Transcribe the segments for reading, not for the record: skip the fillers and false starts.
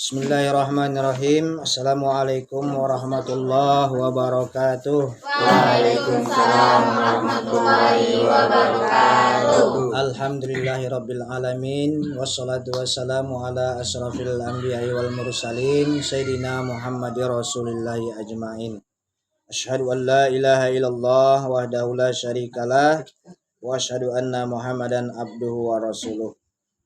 Bismillahirrahmanirrahim. Assalamualaikum warahmatullahi wabarakatuh. Waalaikumsalam warahmatullahi wabarakatuh. Alhamdulillahirabbil alamin wassalatu wassalamu ala asyrafil anbiya'i wal mursalin sayyidina Muhammadir rasulillahi ajmain. Asyhadu an la ilaha illallah wahdahu la syarikalah wa asyhadu anna Muhammadan abduhu wa rasuluh.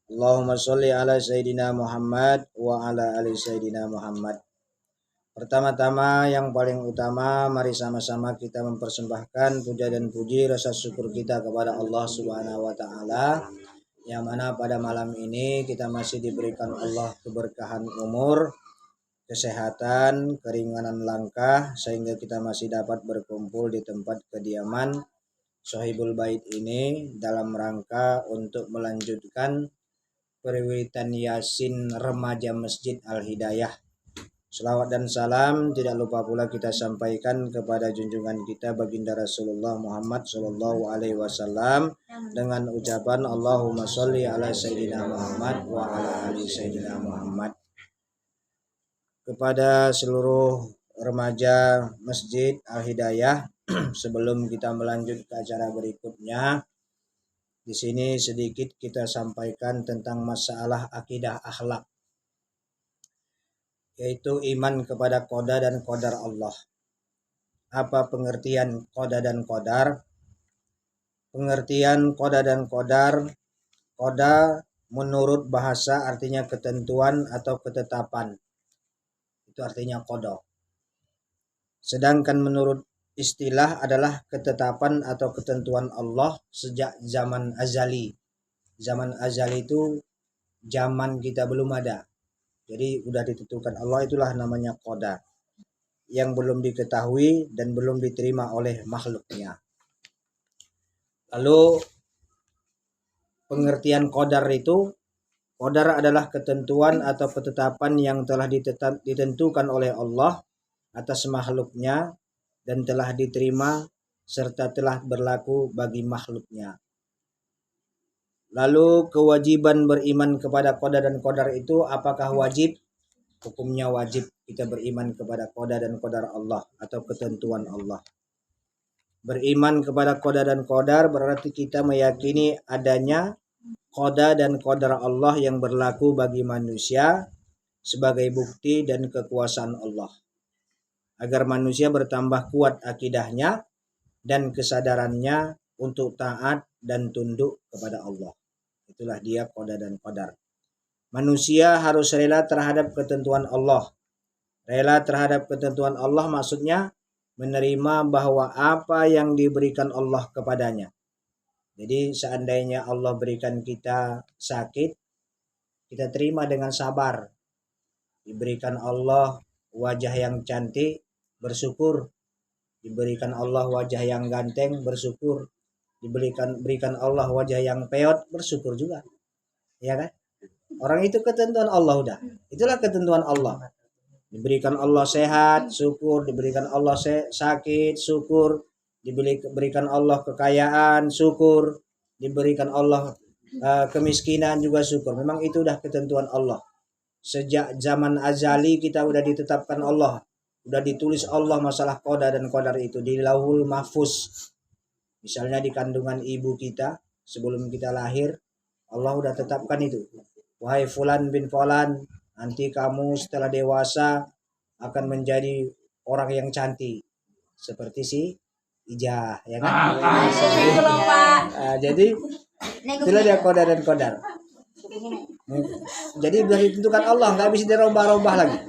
Allahumma sholli ala Sayyidina Muhammad wa ala ali Sayyidina Muhammad. Pertama-tama yang paling utama, mari sama-sama kita mempersembahkan puja dan puji rasa syukur kita kepada Allah Subhanahu wa taala, yang mana pada malam ini kita masih diberikan Allah keberkahan umur, kesehatan, keringanan langkah, sehingga kita masih dapat berkumpul di tempat kediaman Sohibul Bait ini dalam rangka untuk melanjutkan perwitan Yasin Remaja Masjid Al-Hidayah. Selawat dan salam tidak lupa pula kita sampaikan kepada junjungan kita baginda Rasulullah Muhammad sallallahu alaihi wasallam dengan ucapan Allahumma sholli ala Sayyidina Muhammad wa ala ali Sayyidina Muhammad. Kepada seluruh remaja Masjid Al-Hidayah, sebelum kita melanjut ke acara berikutnya, di sini sedikit kita sampaikan tentang masalah akidah akhlak, yaitu iman kepada qada dan qadar Allah. Apa pengertian qada dan qadar? Pengertian qada dan qadar, qada menurut bahasa artinya ketentuan atau ketetapan. Itu artinya qada. Sedangkan menurut istilah adalah ketetapan atau ketentuan Allah sejak zaman azali. Zaman azali itu zaman kita belum ada. Jadi udah ditentukan Allah, itulah namanya qada. Yang belum diketahui dan belum diterima oleh makhluknya. Lalu pengertian qadar itu, qadar adalah ketentuan atau ketetapan yang telah ditentukan oleh Allah atas makhluknya dan telah diterima serta telah berlaku bagi makhluknya. Lalu kewajiban beriman kepada qada dan qadar itu apakah wajib? Hukumnya wajib kita beriman kepada qada dan qadar Allah atau ketentuan Allah. Beriman kepada qada dan qadar berarti kita meyakini adanya qada dan qadar Allah yang berlaku bagi manusia sebagai bukti dan kekuasaan Allah, agar manusia bertambah kuat akidahnya dan kesadarannya untuk taat dan tunduk kepada Allah. Itulah dia qada dan qadar. Manusia harus rela terhadap ketentuan Allah. Rela terhadap ketentuan Allah maksudnya menerima bahwa apa yang diberikan Allah kepadanya. Jadi seandainya Allah berikan kita sakit, kita terima dengan sabar. Diberikan Allah wajah yang cantik, bersyukur. Diberikan Allah wajah yang ganteng, bersyukur. Berikan Allah wajah yang peot, bersyukur juga. Ya kan? Orang itu ketentuan Allah udah. Itulah ketentuan Allah. Diberikan Allah sehat, syukur. Diberikan Allah sakit, syukur. Diberikan Allah kekayaan, syukur. Diberikan Allah kemiskinan juga syukur. Memang itu udah ketentuan Allah. Sejak zaman azali kita udah ditetapkan Allah. Udah ditulis Allah masalah qada dan qadar itu di Lauhul Mahfuz. Misalnya di kandungan ibu kita sebelum kita lahir, Allah udah tetapkan itu. Wahai fulan bin fulan, nanti kamu setelah dewasa akan menjadi orang yang cantik seperti si Ijah, ya kan? Jadi itulah dia qada dan qadar. Jadi sudah ditentukan Allah, nggak bisa dirubah-rubah lagi.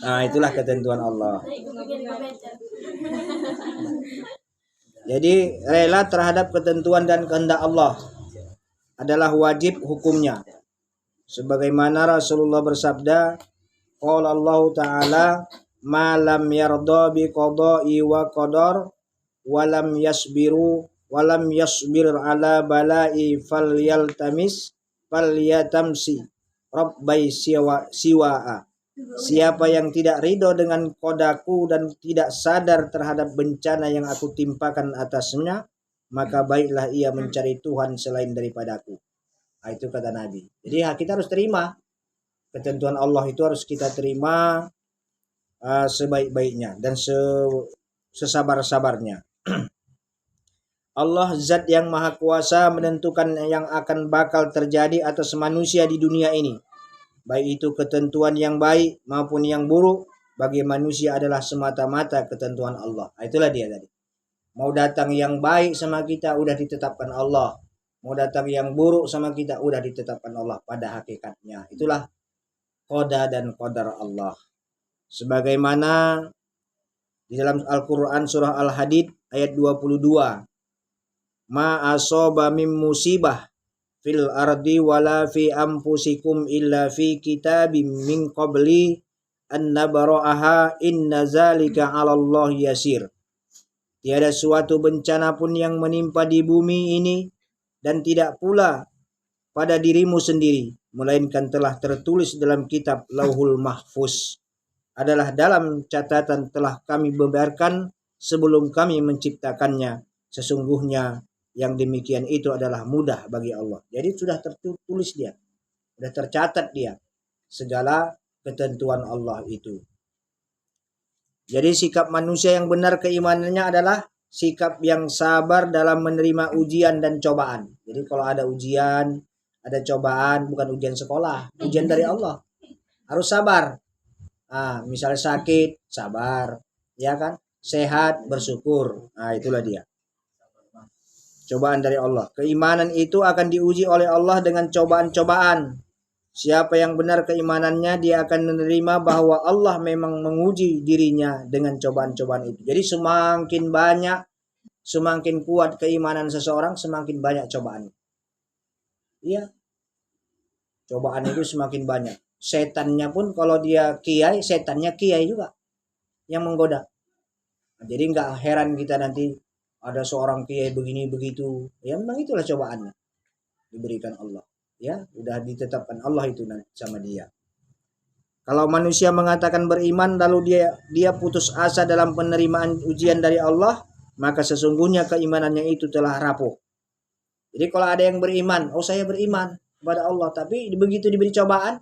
Nah, itulah ketentuan Allah. Jadi rela terhadap ketentuan dan kehendak Allah adalah wajib hukumnya. Sebagaimana Rasulullah bersabda, qala Allah Ta'ala, ma lam yarda bi qada'i wa qadar wa lam yasbir ala bala'i falyatamsi rabbai siwa'a. Siapa yang tidak ridho dengan kodaku dan tidak sadar terhadap bencana yang aku timpakan atasnya, maka baiklah ia mencari Tuhan selain daripadaku. Nah, itu kata Nabi. Jadi kita harus terima ketentuan Allah itu harus kita terima sebaik-baiknya dan sesabar-sabarnya. Allah zat yang maha kuasa menentukan yang akan bakal terjadi atas manusia di dunia ini. Baik itu ketentuan yang baik maupun yang buruk, bagi manusia adalah semata-mata ketentuan Allah. Itulah dia tadi. Mau datang yang baik sama kita udah ditetapkan Allah. Mau datang yang buruk sama kita udah ditetapkan Allah pada hakikatnya. Itulah qada dan qadar Allah. Sebagaimana di dalam Al-Qur'an surah Al-Hadid ayat 22. Ma asaba min musibah fil ardi wala fi anfusikum illa fi kitabim min qabli an nabra'aha inna zalika 'ala Allah yasir. Tiada suatu bencana pun yang menimpa di bumi ini dan tidak pula pada dirimu sendiri, melainkan telah tertulis dalam kitab Lauhul Mahfuz. Adalah dalam catatan telah kami beberkan sebelum kami menciptakannya. Sesungguhnya yang demikian itu adalah mudah bagi Allah. Jadi sudah tertulis dia, sudah tercatat dia segala ketentuan Allah itu. Jadi sikap manusia yang benar keimanannya adalah sikap yang sabar dalam menerima ujian dan cobaan. Jadi kalau ada ujian, ada cobaan, bukan ujian sekolah, ujian dari Allah. Harus sabar. Misalnya sakit, sabar, ya kan? Sehat, bersyukur. Itulah dia. Cobaan dari Allah. Keimanan itu akan diuji oleh Allah dengan cobaan-cobaan. Siapa yang benar keimanannya, dia akan menerima bahwa Allah memang menguji dirinya dengan cobaan-cobaan itu. Jadi semakin banyak, semakin kuat keimanan seseorang, semakin banyak cobaan. Iya. Cobaan itu semakin banyak. Setannya pun kalau dia kiai, setannya kiai juga yang menggoda. Jadi nggak heran kita nanti ada seorang kiai begini begitu. Ya memang itulah cobaannya diberikan Allah. Ya, udah ditetapkan Allah itu sama dia. Kalau manusia mengatakan beriman lalu dia putus asa dalam penerimaan ujian dari Allah, maka sesungguhnya keimanannya itu telah rapuh. Jadi kalau ada yang beriman, saya beriman kepada Allah, tapi begitu diberi cobaan,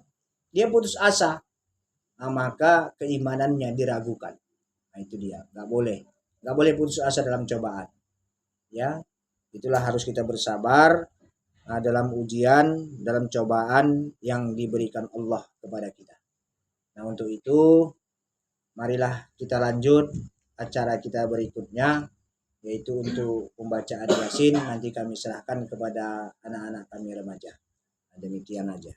dia putus asa, maka keimanannya diragukan. Itu dia, nggak boleh putus asa dalam cobaan. Ya, itulah harus kita bersabar dalam ujian, dalam cobaan yang diberikan Allah kepada kita. Nah, untuk itu marilah kita lanjut acara kita berikutnya, yaitu untuk pembacaan Yasin. Nanti kami serahkan kepada anak-anak kami remaja. Demikian aja.